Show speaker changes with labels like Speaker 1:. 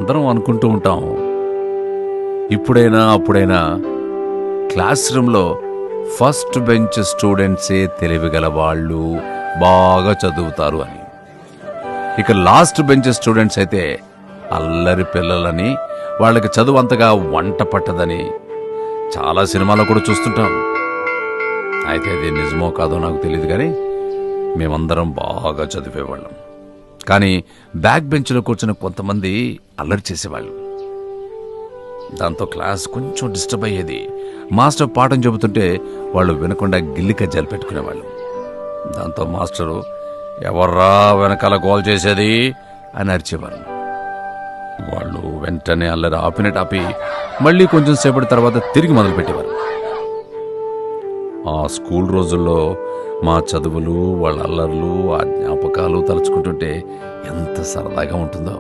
Speaker 1: అందరం అనుకుంటూ ఉంటాం, ఇప్పుడైనా అప్పుడైనా క్లాస్ రూమ్లో ఫస్ట్ బెంచ్ స్టూడెంట్సే తెలివిగల వాళ్ళు, బాగా చదువుతారు అని. ఇక లాస్ట్ బెంచ్ స్టూడెంట్స్ అయితే అల్లరి పిల్లలని, వాళ్ళకి చదువు అంతగా వంట పట్టదని చాలా సినిమాలో కూడా చూస్తుంటాం. అయితే అది నిజమో కాదో నాకు తెలియదు, కానీ మేమందరం బాగా చదివేవాళ్ళం. కానీ బ్యాక్ బెంచ్లో కూర్చుని కొంతమంది అల్లరి చేసేవాళ్ళు. దాంతో క్లాస్ కొంచెం డిస్టర్బ్ అయ్యేది. మాస్టర్ పాఠం చెబుతుంటే వాళ్ళు వినకుండా గిల్లి కజ్జాలు పెట్టుకునేవాళ్ళు. దాంతో మాస్టరు ఎవర్రా వెనకాల గోల్ చేసేది అని అరిచేవారు. వాళ్ళు వెంటనే అల్లరి ఆపినట్టు ఆపి మళ్ళీ కొంచెం సేపటి తర్వాత తిరిగి మొదలుపెట్టేవారు. ఆ స్కూల్ రోజుల్లో మా చదువులు, వాళ్ళ అల్లర్లు, ఆ జ్ఞాపకాలు తలుచుకుంటుంటే ఎంత సరదాగా ఉంటుందో.